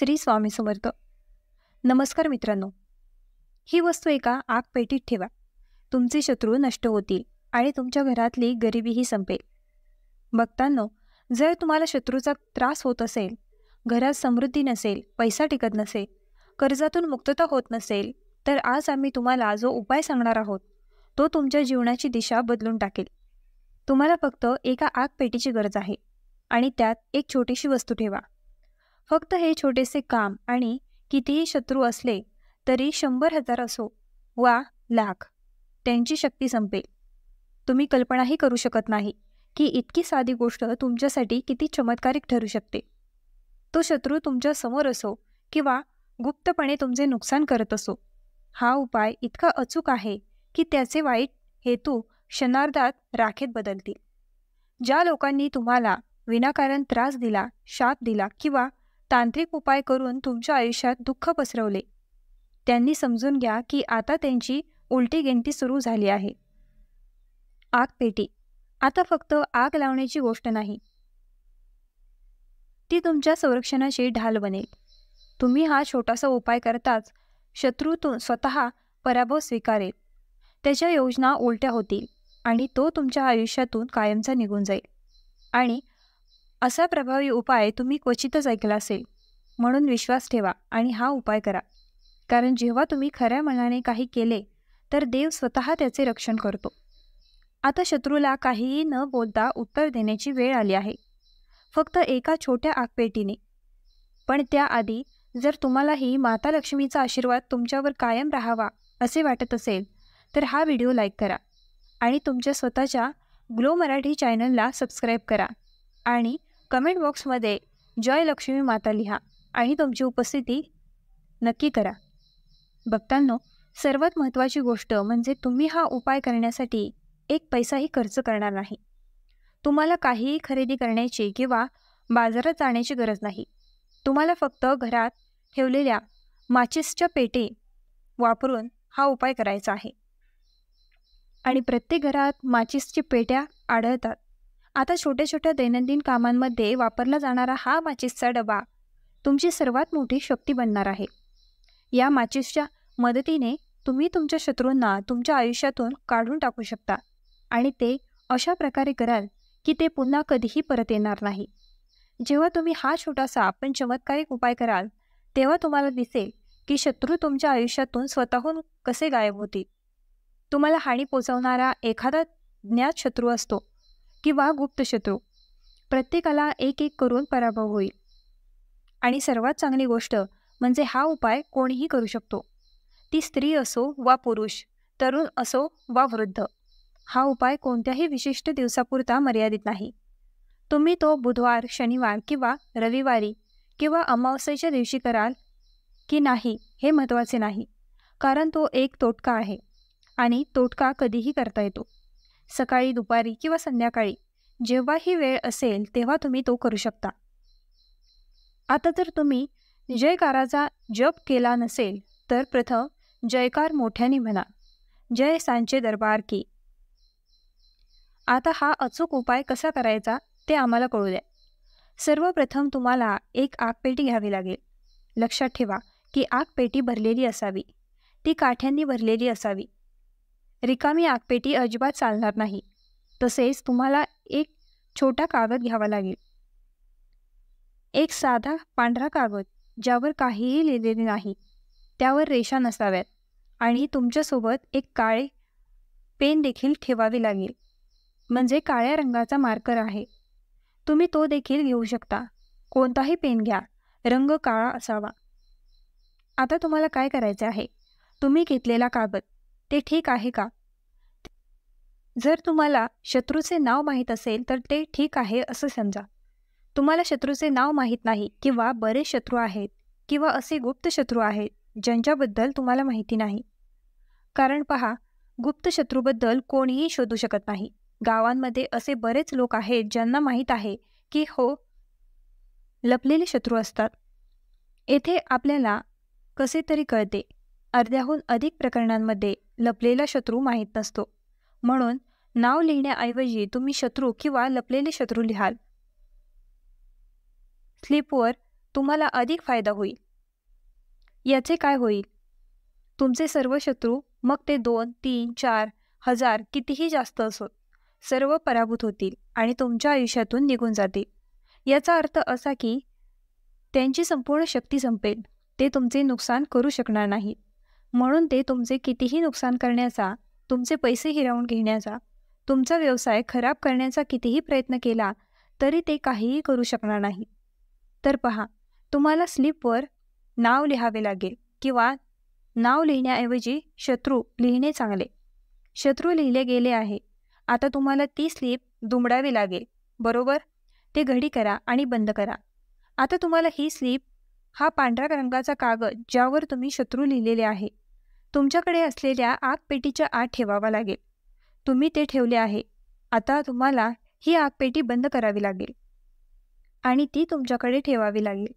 श्री स्वामी समर्थ. नमस्कार मित्रांनो. ही वस्तू एका आग पेटीत ठेवा. तुमचे शत्रू नष्ट होतील आणि तुमच्या घरातली गरिबीही संपेल. भक्तांनो, जर तुम्हाला शत्रूचा त्रास होत असेल, घरात समृद्धी नसेल, पैसा टिकत नसेल, कर्जातून मुक्तता होत नसेल, तर आज आम्ही तुम्हाला जो उपाय सांगणार आहोत तो तुमच्या जीवनाची दिशा बदलून टाकेल. तुम्हाला फक्त एका आग पेटीची गरज आहे आणि त्यात एक छोटीशी वस्तू ठेवा. फक्त हे छोटेसे काम आणि कितीही शत्रू असले तरी 100,000 असो वा लाख, त्यांची शक्ती संपेल. तुम्ही कल्पनाही करू शकत नाही की इतकी साधी गोष्ट तुमच्यासाठी किती चमत्कारिक ठरू शकते. तो शत्रू तुमच्या समोर असो किंवा गुप्तपणे तुमचे नुकसान करत असो, हा उपाय इतका अचूक आहे की त्याचे वाईट हेतू क्षणार्धात राखेत बदलतील. ज्या लोकांनी तुम्हाला विनाकारण त्रास दिला, शाप दिला किंवा तांत्रिक उपाय करून तुमच्या आयुष्यात दुःख पसरवले, त्यांनी समजून घ्या की आता त्यांची उलटी गिनती सुरू झाली आहे. आग पेटी आता फक्त आग लावण्याची गोष्ट नाही, ती तुमच्या संरक्षणाची ढाल बनेल. तुम्ही हा छोटासा उपाय करताच शत्रू स्वतः पराभव स्वीकारेल, त्याच्या योजना उलट्या होतील आणि तो तुमच्या आयुष्यातून कायमचा निघून जाईल. आणि असा प्रभावी उपाय तुम्ही क्वचितच ऐकला असेल, म्हणून विश्वास ठेवा आणि हा उपाय करा. कारण जेव्हा तुम्ही खऱ्या मनाने काही केले तर देव स्वतः त्याचे रक्षण करतो. आता शत्रूला काहीही न बोलता उत्तर देण्याची वेळ आली आहे, फक्त एका छोट्या आगपेटीने. पण त्याआधी जर तुम्हालाही माता लक्ष्मीचा आशीर्वाद तुमच्यावर कायम राहावा असे वाटत असेल तर हा व्हिडिओ लाईक करा आणि तुमच्या स्वतःच्या ग्लो मराठी चॅनलला सबस्क्राईब करा आणि कमेंट बॉक्समध्ये जय लक्ष्मी माता लिहा आणि तुमची उपस्थिती नक्की करा. भक्तांनो, सर्वात महत्त्वाची गोष्ट म्हणजे तुम्ही हा उपाय करण्यासाठी एक पैसाही खर्च करणार नाही. तुम्हाला काहीही खरेदी करण्याची किंवा बाजारात जाण्याची गरज नाही. तुम्हाला फक्त घरात ठेवलेल्या माचिसच्या पेटी वापरून हा उपाय करायचा आहे. आणि प्रत्येक घरात माचिसची पेट्या आढळतात. आता छोट्या छोट्या दैनंदिन कामांमध्ये वापरला जाणारा हा माचिसचा डबा तुमची सर्वात मोठी शक्ती बनणार आहे. या माचिसच्या मदतीने तुम्ही तुमच्या शत्रूंना तुमच्या आयुष्यातून काढून टाकू शकता आणि ते अशा प्रकारे कराल की ते पुन्हा कधीही परत येणार नाही. जेव्हा तुम्ही हा छोटासा पण चमत्कारिक उपाय कराल तेव्हा तुम्हाला दिसेल की शत्रू तुमच्या आयुष्यातून स्वतःहून कसे गायब होतील. तुम्हाला हानी पोचवणारा एखादा ज्ञात शत्रू असतो किंवा गुप्त शत्रू, प्रत्येकाला एक एक करून पराभव होईल. आणि सर्वात चांगली गोष्ट म्हणजे हा उपाय कोणीही करू शकतो. ती स्त्री असो वा पुरुष, तरुण असो वा वृद्ध. हा उपाय कोणत्याही विशिष्ट दिवसापुरता मर्यादित नाही. तुम्ही तो बुधवार, शनिवार किंवा रविवारी किंवा अमावस्येच्या दिवशी कराल की नाही हे महत्त्वाचे नाही, कारण तो एक तोटका आहे आणि तोटका कधीही करता येतो. सकाळी, दुपारी किंवा संध्याकाळी जेव्हाही वेळ असेल तेव्हा तुम्ही तो करू शकता. आता जर तुम्ही जयकाराचा जप केला नसेल तर प्रथम जयकार मोठ्याने म्हणा, जय सांचे दरबार की. आता हा अचूक उपाय कसा करायचा ते आम्हाला कळू द्या. सर्वप्रथम तुम्हाला एक आगपेटी घ्यावी लागेल. लक्षात ठेवा की आगपेटी भरलेली असावी, ती काठ्यांनी भरलेली असावी. रिकामी आगपेटी अजिबात चालणार नाही. तसेच तुम्हाला एक छोटा कागद घ्यावा लागेल, एक साधा पांढरा कागद ज्यावर काहीही लिहिलेले नाही, त्यावर रेषा नसाव्यात. आणि तुमच्यासोबत एक काळे पेन देखील ठेवावे लागेल, म्हणजे काळ्या रंगाचा मार्कर आहे. तुम्ही तो देखील घेऊ शकता. कोणताही पेन घ्या, रंग काळा असावा. आता तुम्हाला काय करायचे आहे, तुम्ही घेतलेला कागद ते ठीक आहे का? जर तुम्हाला शत्रूचे नाव माहीत असेल तर ते ठीक आहे असं समजा. तुम्हाला शत्रूचे नाव माहीत नाही किंवा बरेच शत्रू आहेत किंवा असे गुप्त शत्रू आहेत ज्यांच्याबद्दल तुम्हाला माहिती नाही. कारण पहा, गुप्त शत्रूबद्दल कोणीही शोधू शकत नाही. गावांमध्ये असे बरेच लोक आहेत ज्यांना माहीत आहे की हो, लपलेले शत्रू असतात. येथे आपल्याला कसे तरी कळते, अर्ध्याहून अधिक प्रकरणांमध्ये लपलेला शत्रू माहीत नसतो. म्हणून नाव लिहिण्याऐवजी तुम्ही शत्रू किंवा लपलेले शत्रू लिहाल. स्लिपवर तुम्हाला अधिक फायदा होईल. याचे काय होईल? तुमचे सर्व शत्रू, मग ते 2, 3, 4, हजार कितीही जास्त असोत, सर्व पराभूत होतील आणि तुमच्या आयुष्यातून निघून जातील. याचा अर्थ असा की त्यांची संपूर्ण शक्ती संपेल. ते तुमचे नुकसान करू शकणार नाहीत. म्हणून ते तुमचे कितीही नुकसान करण्याचा, तुमचे पैसे हिरावून घेण्याचा, तुमचा व्यवसाय खराब करण्याचा कितीही प्रयत्न केला तरी ते काहीही करू शकणार नाही. तर पहा, तुम्हाला स्लिपवर नाव लिहावे लागेल किंवा नाव लिहिण्याऐवजी शत्रू लिहिणे चांगले. शत्रू लिहिले गेले आहे. आता तुम्हाला ती स्लिप दुमडावी लागेल, बरोबर? ते घडी करा आणि बंद करा. आता तुम्हाला ही स्लिप, हा पांढऱ्या रंगाचा कागद ज्यावर तुम्ही शत्रू लिहिलेले आहे, तुमच्याकडे असलेल्या आगपेटीच्या आत ठेवावा लागेल. तुम्ही ते ठेवले आहे. आता तुम्हाला ही आगपेटी बंद करावी लागेल आणि ती तुमच्याकडे ठेवावी लागेल.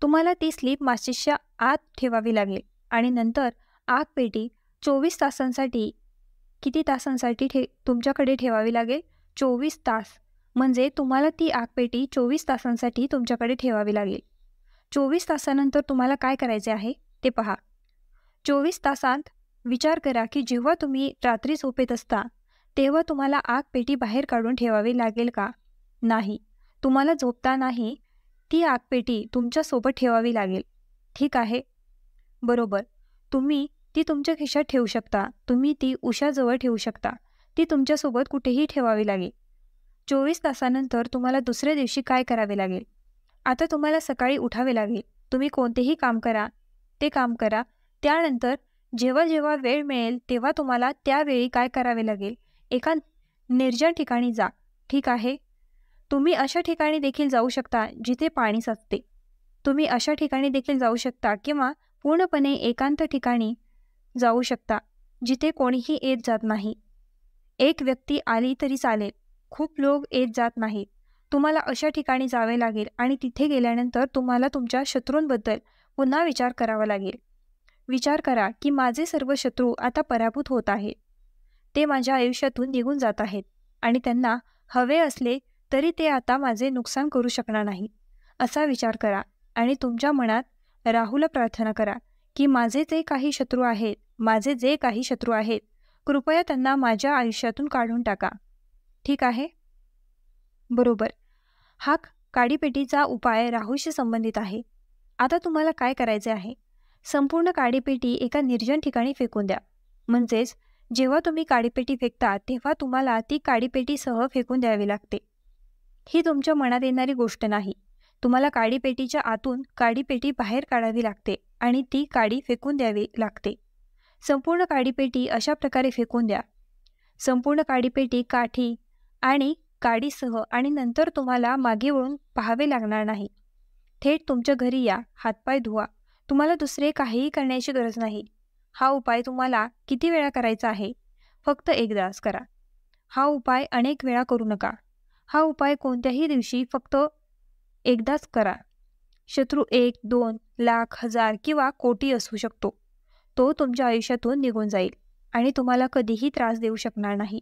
तुम्हाला ती स्लिप माचीसच्या आत ठेवावी लागेल आणि नंतर आगपेटी 24 तासांसाठी, किती तासांसाठी तुमच्याकडे ठेवावी लागेल? 24 तास. म्हणजे तुम्हाला ती आगपेटी 24 तासांसाठी तुमच्याकडे ठेवावी लागेल. 24 तासानंतर तुम्हाला काय करायचे आहे ते पहा. 24 तासांत विचार करा की जेव्हा तुम्ही रात्री झोपेत असता तेव्हा तुम्हाला आगपेटी बाहेर काढून ठेवावी लागेल का? नाही. तुम्हाला झोपतानाही ती आगपेटी तुमच्यासोबत ठेवावी लागेल. ठीक आहे? बरोबर. तुम्ही ती तुमच्या खिशात ठेवू शकता. तुम्ही ती उशाजवळ ठेवू शकता. ती तुमच्यासोबत कुठेही ठेवावी लागेल. 24 तासानंतर तुम्हाला दुसऱ्या दिवशी काय करावे लागेल? आता तुम्हाला सकाळी उठावे लागेल. तुम्ही कोणतेही काम करा, ते काम करा. त्यानंतर जेव्हा जेव्हा वेळ मिळेल तेव्हा तुम्हाला त्यावेळी काय करावे लागेल? एका निर्जन ठिकाणी जा. ठीक आहे? तुम्ही अशा ठिकाणी देखील जाऊ शकता जिथे पाणी साचते. तुम्ही अशा ठिकाणी देखील जाऊ शकता किंवा पूर्णपणे एकांत ठिकाणी जाऊ शकता जिथे कोणीही येत जात नाही. एक व्यक्ती आली तरी चालेल. खूप लोक येत जात नाहीत. तुम्हाला अशा ठिकाणी जावे लागेल आणि तिथे गेल्यानंतर तुम्हाला तुमच्या शत्रूंबद्दल पुन्हा विचार करावा लागेल. विचार करा की माझे सर्व शत्रू आता पराभूत होत आहेत. ते माझ्या आयुष्यातून निघून जात आहेत आणि त्यांना हवे असले तरी ते आता माझे नुकसान करू शकणार नाहीत. असा विचार करा आणि तुमच्या मनात राहूला प्रार्थना करा की माझे जे काही शत्रू आहेत, कृपया त्यांना माझ्या आयुष्यातून काढून टाका. ठीक आहे? बरोबर. हा काडीपेटीचा उपाय राहूशी संबंधित आहे. आता तुम्हाला काय करायचे आहे? संपूर्ण काडीपेटी एका निर्जन ठिकाणी फेकून द्या. म्हणजेच जेव्हा तुम्ही काडीपेटी फेकता तेव्हा तुम्हाला ती काडीपेटीसह फेकून द्यावी लागते. ही तुमच्या मनात येणारी गोष्ट नाही. तुम्हाला काडीपेटीच्या आतून काडीपेटी बाहेर काढावी लागते आणि ती काडी फेकून द्यावी लागते. संपूर्ण काडीपेटी अशा प्रकारे फेकून द्या. संपूर्ण काडीपेटी काठी आणि काडीसह आणि नंतर तुम्हाला मागे वळून पाहावे लागणार नाही. थेट तुमच्या घरी या, हातपाय धुवा. तुम्हाला दुसरे काहीही करण्याची गरज नाही. हा उपाय तुम्हाला किती वेळा करायचा आहे? फक्त एकदाच करा. हा उपाय अनेक वेळा करू नका. हा उपाय कोणत्याही दिवशी फक्त एकदाच करा. शत्रू 1, 2, लाख, हजार किंवा कोटी असू शकतो. तो तुमच्या आयुष्यातून निघून जाईल आणि तुम्हाला कधीही त्रास देऊ शकणार नाही.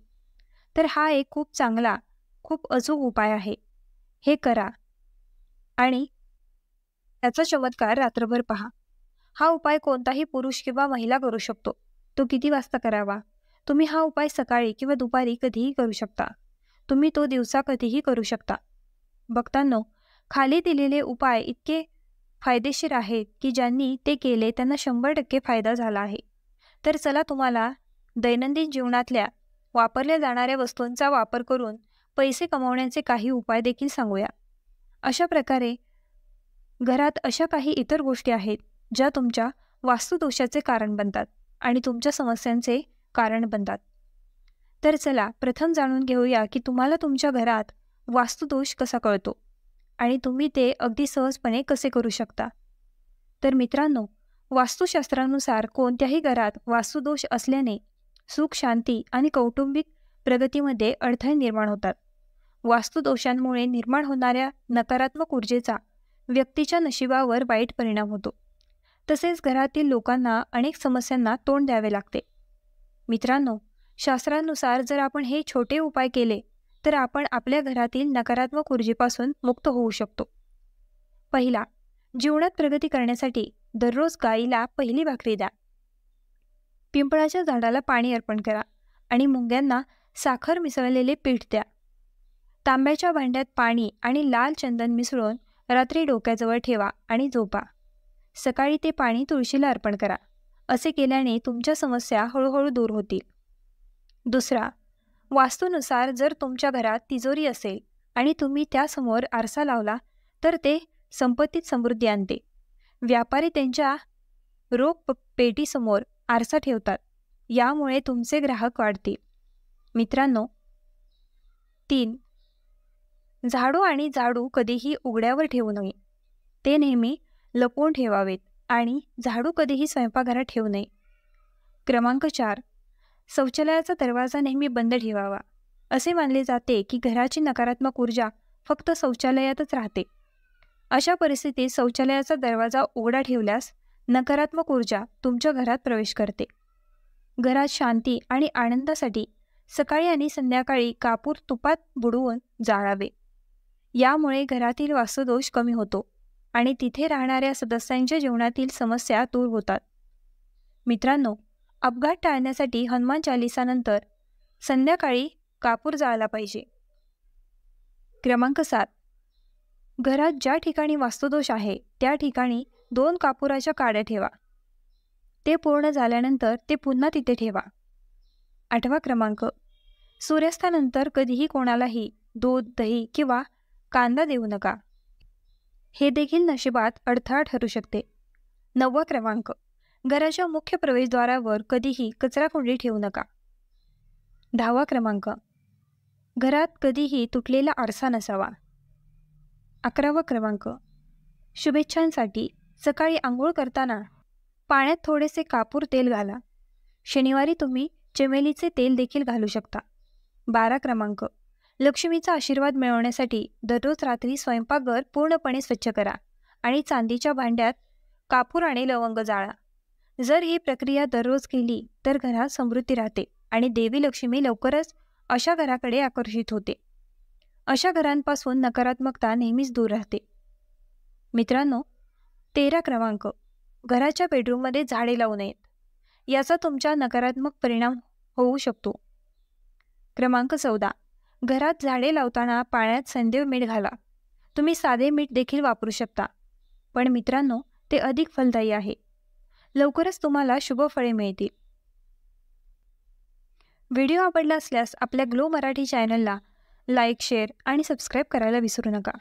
तर हा एक खूप चांगला, खूप अचूक उपाय आहे. हे करा आणि त्याचा चमत्कार रात्रभर पहा. हा उपाय कोणताही पुरुष किंवा महिला करू शकतो. तो किती वाजता करावा? तुम्ही हा उपाय सकाळी किंवा दुपारी कधीही करू शकता. तुम्ही तो दिवसा कधीही करू शकता. भक्तांनो, खाली दिलेले उपाय इतके फायदेशीर आहेत की ज्यांनी ते केले त्यांना 100% फायदा झाला आहे. तर चला तुम्हाला दैनंदिन जीवनातल्या वापरल्या जाणाऱ्या वस्तूंचा वापर करून पैसे कमवण्याचे काही उपाय देखील सांगूया. अशा प्रकारे घरात अशा काही इतर गोष्टी आहेत ज्या तुमच्या वास्तुदोषाचे कारण बनतात आणि तुमच्या समस्यांचे कारण बनतात. तर चला प्रथम जाणून घेऊया की तुम्हाला तुमच्या घरात वास्तुदोष कसा कळतो आणि तुम्ही ते अगदी सहजपणे कसे करू शकता. तर मित्रांनो, वास्तुशास्त्रानुसार कोणत्याही घरात वास्तुदोष असल्याने सुख, शांती आणि कौटुंबिक प्रगतीमध्ये अडथळे निर्माण होतात. वास्तुदोषांमुळे निर्माण होणाऱ्या नकारात्मक ऊर्जेचा व्यक्तीच्या नशिबावर वाईट परिणाम होतो. तसेच घरातील लोकांना अनेक समस्यांना तोंड द्यावे लागते. मित्रांनो, शास्त्रानुसार जर आपण हे छोटे उपाय केले तर आपण आपल्या घरातील नकारात्मक ऊर्जेपासून मुक्त होऊ शकतो. पहिला, जीवनात प्रगती करण्यासाठी दररोज गाईला पहिली भाकरी द्या. पिंपळाच्या झाडाला पाणी अर्पण करा आणि मुंग्यांना साखर मिसळलेले पीठ द्या. तांब्याच्या भांड्यात पाणी आणि लाल चंदन मिसळून रात्री डोक्याजवळ ठेवा आणि झोपा. सकाळी ते पाणी तुळशीला अर्पण करा. असे केल्याने तुमच्या समस्या हळूहळू दूर होतील. दुसरा, वास्तूनुसार जर तुमच्या घरात तिजोरी असेल आणि तुम्ही त्यासमोर आरसा लावला तर ते संपत्तीत समृद्धी आणते. व्यापारी त्यांच्या रोख पेटीसमोर आरसा ठेवतात. यामुळे तुमचे ग्राहक वाढतील. मित्रांनो, 3. झाडू आणि झाडू कधीही उघड्यावर ठेवू नये. ते नेहमी लपवून ठेवावेत आणि झाडू कधीही स्वयंपाकघरात ठेवू नये. क्रमांक 4. शौचालयाचा दरवाजा नेहमी बंद ठेवावा. असे मानले जाते की घराची नकारात्मक ऊर्जा फक्त शौचालयातच राहते. अशा परिस्थितीत शौचालयाचा दरवाजा उघडा ठेवल्यास नकारात्मक ऊर्जा तुमच्या घरात प्रवेश करते. घरात शांती आणि आनंदासाठी सकाळी आणि संध्याकाळी कापूर तुपात बुडवून जाळावे. यामुळे घरातील वास्तुदोष कमी होतो आणि तिथे राहणाऱ्या सदस्यांच्या जीवनातील समस्या दूर होतात. मित्रांनो, अपघात टाळण्यासाठी हनुमान चालिसानंतर संध्याकाळी कापूर जाळला पाहिजे. क्रमांक 7. घरात ज्या ठिकाणी वास्तुदोष आहे त्या ठिकाणी 2 कापुराच्या काड्या ठेवा. ते पूर्ण झाल्यानंतर ते पुन्हा तिथे ठेवा. 8वा क्रमांक. सूर्यास्तानंतर कधीही कोणालाही दूध, दही किंवा कांदा देऊ नका. हे देखील नशिबात अडथळा ठरू शकते. 9वा क्रमांक. घराच्या मुख्य प्रवेशद्वारावर कधीही कचराकुंडी ठेवू नका. 10वा क्रमांक. घरात कधीही तुटलेला आरसा नसावा. 11वा क्रमांक. शुभेच्छांसाठी सकाळी आंघोळ करताना पाण्यात थोडेसे कापूर तेल घाला. शनिवारी तुम्ही चमेलीचे तेल देखील घालू शकता. 12 क्रमांक. लक्ष्मीचा आशीर्वाद मिळवण्यासाठी दररोज रात्री स्वयंपाकघर पूर्णपणे स्वच्छ करा आणि चांदीच्या भांड्यात कापूर आणि लवंग जाळा. जर ही प्रक्रिया दररोज केली तर घरात समृद्धी राहते आणि देवी लक्ष्मी लवकरच अशा घराकडे आकर्षित होते. अशा घरांपासून नकारात्मकता नेहमीच दूर राहते. मित्रांनो, 13 क्रमांक. घराच्या बेडरूममध्ये झाडे लावू नयेत. याचा तुमच्या नकारात्मक परिणाम होऊ शकतो. क्रमांक 14. घरात झाडे लावताना पाण्यात सैंधव मीठ घाला. तुम्ही साधे मीठ देखील वापरू शकता, पण मित्रांनो, ते अधिक फलदायी आहे. लवकरच तुम्हाला शुभ फळे मिळतील. व्हिडिओ आवडला असल्यास आपल्या ग्लो मराठी चॅनलला लाईक, शेअर आणि सबस्क्राईब करायला विसरू नका.